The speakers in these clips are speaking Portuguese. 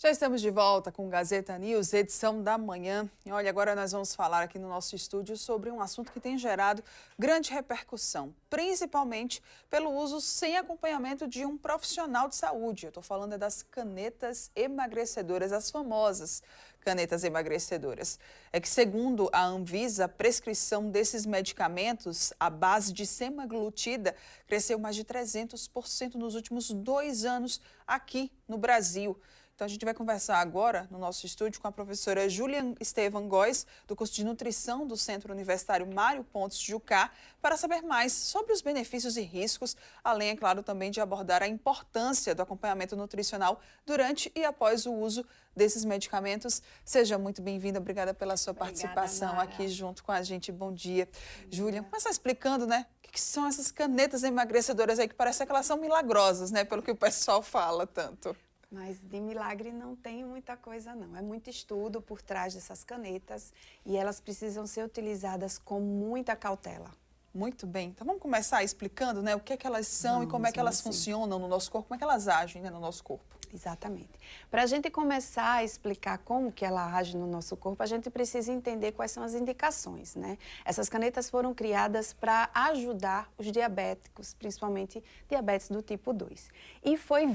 Já estamos de volta com o Gazeta News, edição da manhã. E olha, agora nós vamos falar aqui no nosso estúdio sobre um assunto que tem gerado grande repercussão, principalmente pelo uso sem acompanhamento de um profissional de saúde. Eu estou falando das canetas emagrecedoras, as famosas canetas emagrecedoras. É que, segundo a Anvisa, a prescrição desses medicamentos à base de semaglutida cresceu mais de 300% nos últimos 2 anos aqui no Brasil. Então, a gente vai conversar agora no nosso estúdio com a professora Júlia Estevan Góes, do curso de nutrição do Centro Universitário Mário Pontes Jucá, para saber mais sobre os benefícios e riscos, além, é claro, também de abordar a importância do acompanhamento nutricional durante e após o uso desses medicamentos. Seja muito bem-vinda, obrigada pela sua participação Mara. aqui junto com a gente. Bom dia. Júlia, começar explicando, né, o que são essas canetas emagrecedoras aí, que parece que elas são milagrosas, né, pelo que o pessoal fala tanto. Mas de milagre não tem muita coisa, não. É muito estudo por trás dessas canetas e elas precisam ser utilizadas com muita cautela. Muito bem. Então vamos começar explicando, né, o que é que elas são e como é que elas funcionam no nosso corpo, como é que elas agem, né, no nosso corpo. Exatamente. Para a gente começar a explicar como que ela age no nosso corpo, a gente precisa entender quais são as indicações, né? Essas canetas foram criadas para ajudar os diabéticos, principalmente diabetes do tipo 2. E foi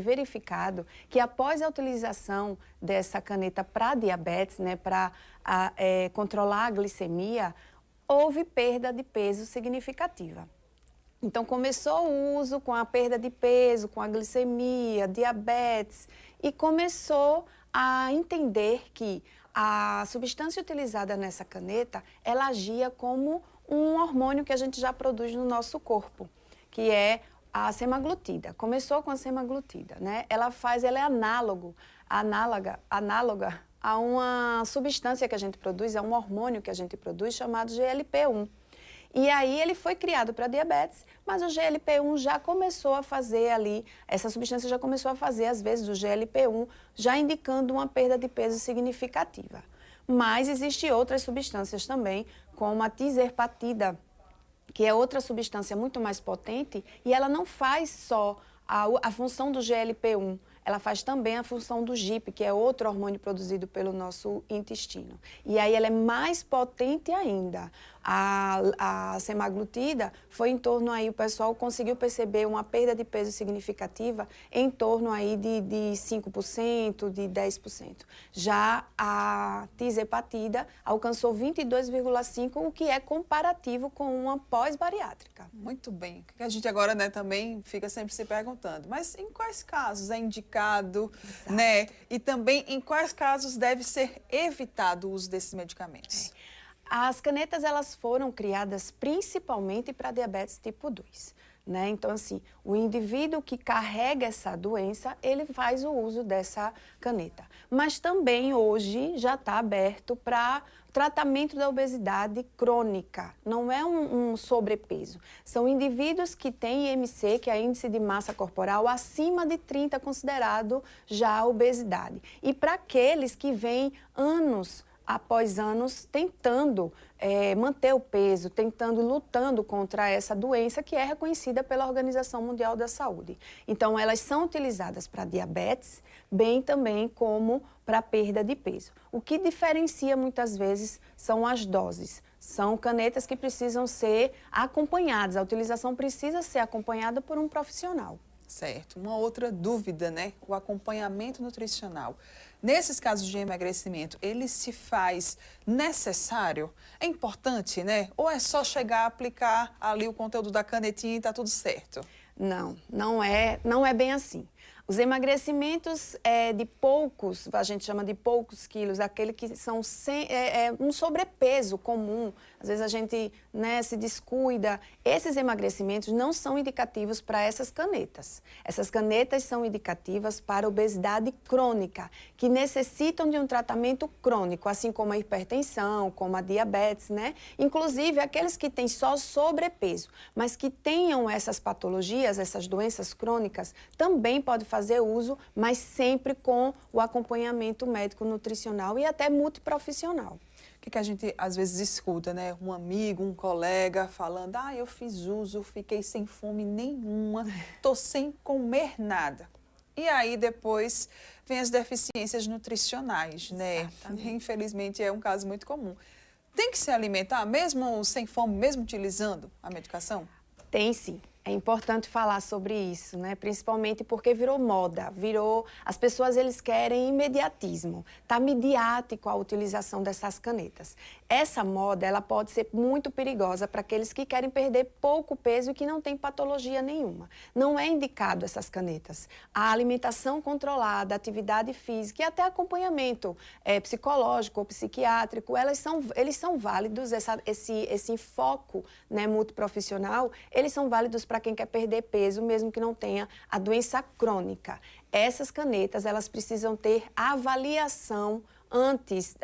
verificado que após a utilização dessa caneta para diabetes, né, para controlar a glicemia, houve perda de peso significativa. Então, começou o uso com a perda de peso, com a glicemia, diabetes, e começou a entender que a substância utilizada nessa caneta, ela agia como um hormônio que a gente já produz no nosso corpo, que é a semaglutida. Começou com a semaglutida, né? Ela é análoga a uma substância que a gente produz, a um hormônio que a gente produz chamado GLP-1. E aí ele foi criado para diabetes, mas o GLP-1 já começou a fazer ali, essa substância já começou a fazer, às vezes, o GLP-1, já indicando uma perda de peso significativa. Mas existem outras substâncias também, como a tirzepatida, que é outra substância muito mais potente, e ela não faz só a função do GLP-1, ela faz também a função do GIP, que é outro hormônio produzido pelo nosso intestino. E aí ela é mais potente ainda. A semaglutida foi em torno aí, o pessoal conseguiu perceber uma perda de peso significativa em torno aí de 5%, de 10%. Já a tirzepatida alcançou 22,5%, o que é comparativo com uma pós-bariátrica. Muito bem. O que a gente agora, né, também fica sempre se perguntando, mas em quais casos é indicado, né? E também em quais casos deve ser evitado o uso desses medicamentos? As canetas, elas foram criadas principalmente para diabetes tipo 2, né? Então, assim, o indivíduo que carrega essa doença, ele faz o uso dessa caneta. Mas também hoje já está aberto para tratamento da obesidade crônica, não é um sobrepeso. São indivíduos que têm IMC, que é índice de massa corporal, acima de 30, considerado já obesidade. E para aqueles que vêm anos após anos tentando manter o peso, lutando contra essa doença que é reconhecida pela Organização Mundial da Saúde. Então, elas são utilizadas para diabetes, bem também como para perda de peso. O que diferencia muitas vezes são as doses. São canetas que precisam ser acompanhadas, a utilização precisa ser acompanhada por um profissional. Certo. Uma outra dúvida, né? O acompanhamento nutricional. Nesses casos de emagrecimento, ele se faz necessário? É importante, né? Ou é só chegar a aplicar ali o conteúdo da canetinha e está tudo certo? Não é bem assim. Os emagrecimentos de poucos, a gente chama de poucos quilos, aquele que são um sobrepeso comum. Às vezes a gente, né, se descuida. Esses emagrecimentos não são indicativos para essas canetas. Essas canetas são indicativas para obesidade crônica, que necessitam de um tratamento crônico, assim como a hipertensão, como a diabetes, né? Inclusive aqueles que têm só sobrepeso, mas que tenham essas patologias, essas doenças crônicas, também pode fazer uso, mas sempre com o acompanhamento médico, nutricional e até multiprofissional. O que a gente às vezes escuta, né? Um amigo, um colega falando, eu fiz uso, fiquei sem fome nenhuma, tô sem comer nada. E aí depois vem as deficiências nutricionais, né? Exatamente. Infelizmente é um caso muito comum. Tem que se alimentar mesmo sem fome, mesmo utilizando a medicação? Tem sim. É importante falar sobre isso, né? Principalmente porque virou moda, as pessoas eles querem imediatismo. Tá midiático a utilização dessas canetas. Essa moda, ela pode ser muito perigosa para aqueles que querem perder pouco peso e que não tem patologia nenhuma. Não é indicado essas canetas. A alimentação controlada, atividade física e até acompanhamento psicológico ou psiquiátrico, eles são válidos, esse enfoque, né, multiprofissional, eles são válidos para quem quer perder peso, mesmo que não tenha a doença crônica. Essas canetas, elas precisam ter avaliação antes.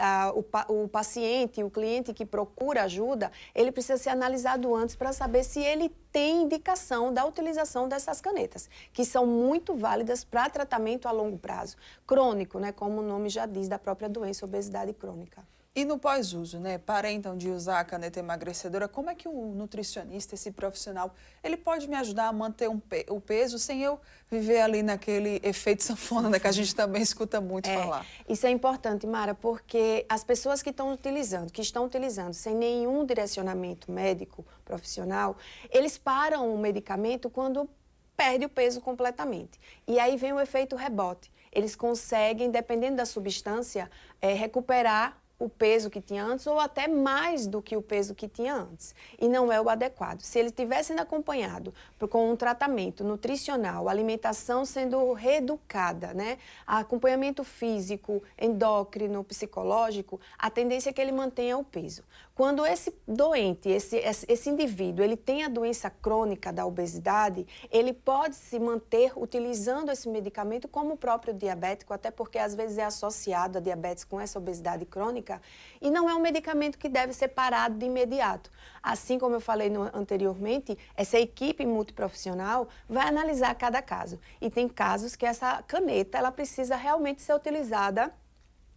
O paciente, o cliente que procura ajuda, ele precisa ser analisado antes para saber se ele tem indicação da utilização dessas canetas, que são muito válidas para tratamento a longo prazo. Crônico, né, como o nome já diz, da própria doença, obesidade crônica. E no pós-uso, né? Parei então de usar a caneta emagrecedora, como é que o nutricionista, esse profissional, ele pode me ajudar a manter o peso sem eu viver ali naquele efeito sanfona, né, que a gente também escuta muito falar? Isso é importante, Mara, porque as pessoas que estão utilizando sem nenhum direcionamento médico profissional, eles param o medicamento quando perde o peso completamente. E aí vem o efeito rebote. Eles conseguem, dependendo da substância, recuperar o peso que tinha antes ou até mais do que o peso que tinha antes. E não é o adequado. Se ele tivesse sendo acompanhado com um tratamento nutricional, alimentação sendo reeducada, né? Acompanhamento físico, endócrino, psicológico, a tendência é que ele mantenha o peso. Quando esse doente, esse indivíduo, ele tem a doença crônica da obesidade, ele pode se manter utilizando esse medicamento como o próprio diabético, até porque às vezes é associado a diabetes com essa obesidade crônica, e não é um medicamento que deve ser parado de imediato. Assim como eu falei anteriormente, essa equipe multiprofissional vai analisar cada caso. E tem casos que essa caneta ela precisa realmente ser utilizada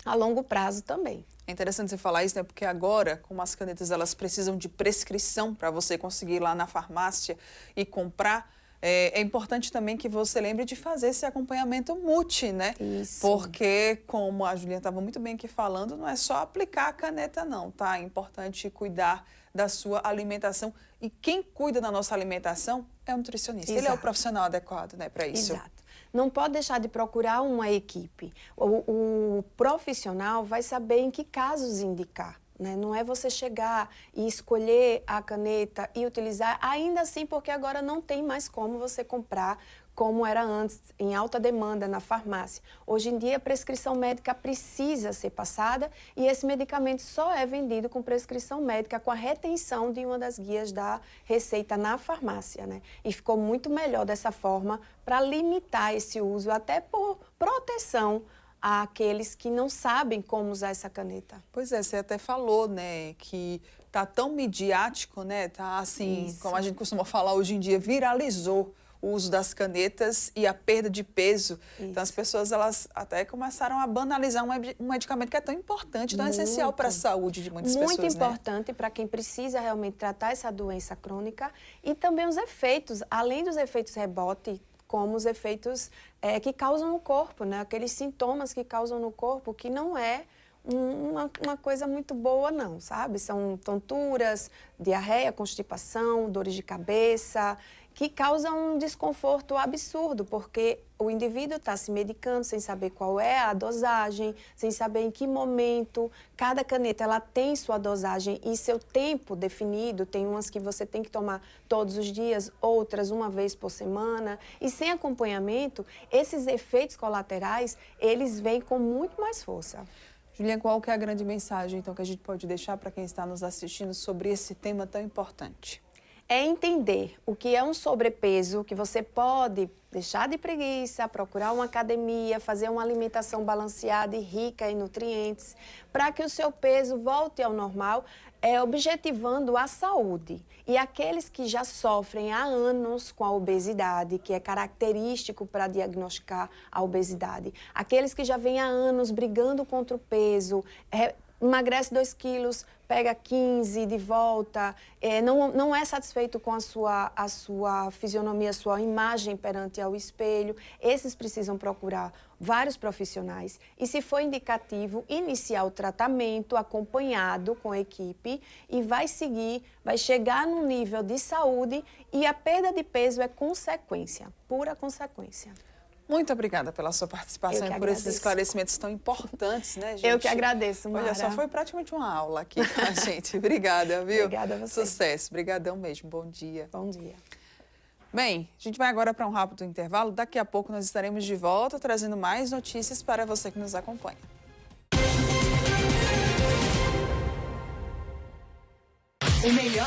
a longo prazo também. É interessante você falar isso, né? Porque agora, como as canetas elas precisam de prescrição para você conseguir ir lá na farmácia e comprar, é importante também que você lembre de fazer esse acompanhamento multi, né? Isso. Porque, como a Juliana estava muito bem aqui falando, não é só aplicar a caneta não, tá? É importante cuidar da sua alimentação. E quem cuida da nossa alimentação é o nutricionista. Exato. Ele é o profissional adequado, né, para isso. Exato. Não pode deixar de procurar uma equipe. O profissional vai saber em que casos indicar. Né? Não é você chegar e escolher a caneta e utilizar, ainda assim, porque agora não tem mais como você comprar como era antes, em alta demanda na farmácia. Hoje em dia, a prescrição médica precisa ser passada e esse medicamento só é vendido com prescrição médica, com a retenção de uma das guias da receita na farmácia, né? E ficou muito melhor dessa forma para limitar esse uso, até por proteção àqueles que não sabem como usar essa caneta. Pois é, você até falou, né, que tá tão midiático, né, tá assim, Isso. como a gente costuma falar hoje em dia, viralizou o uso das canetas e a perda de peso. Isso. Então as pessoas elas até começaram a banalizar um medicamento que é tão importante, tão essencial para a saúde de muitas pessoas. Muito importante, né? Para quem precisa realmente tratar essa doença crônica e também os efeitos, além dos efeitos rebote, como os efeitos que causam no corpo, né? Aqueles sintomas que causam no corpo que não é uma coisa muito boa não, sabe? São tonturas, diarreia, constipação, dores de cabeça, que causam um desconforto absurdo, porque o indivíduo está se medicando sem saber qual é a dosagem, sem saber em que momento. Cada caneta ela tem sua dosagem e seu tempo definido. Tem umas que você tem que tomar todos os dias, outras uma vez por semana. E sem acompanhamento, esses efeitos colaterais, eles vêm com muito mais força. Juliana, qual que é a grande mensagem então que a gente pode deixar para quem está nos assistindo sobre esse tema tão importante? É entender o que é um sobrepeso, que você pode deixar de preguiça, procurar uma academia, fazer uma alimentação balanceada e rica em nutrientes, para que o seu peso volte ao normal, objetivando a saúde. E aqueles que já sofrem há anos com a obesidade, que é característico para diagnosticar a obesidade, aqueles que já vêm há anos brigando contra o peso, emagrece 2 quilos, pega 15 de volta, não é satisfeito com a sua fisionomia, a sua imagem perante ao espelho, esses precisam procurar vários profissionais e, se for indicativo, iniciar o tratamento acompanhado com a equipe e vai chegar no nível de saúde e a perda de peso é consequência, pura consequência. Muito obrigada pela sua participação e por esses esclarecimentos tão importantes, né, gente? Eu que agradeço, Mara. Olha só, foi praticamente uma aula aqui com a gente. Obrigada, viu? Obrigada a você. Sucesso. Obrigadão mesmo. Bom dia. Bom dia. Bem, a gente vai agora para um rápido intervalo. Daqui a pouco nós estaremos de volta trazendo mais notícias para você que nos acompanha. O melhor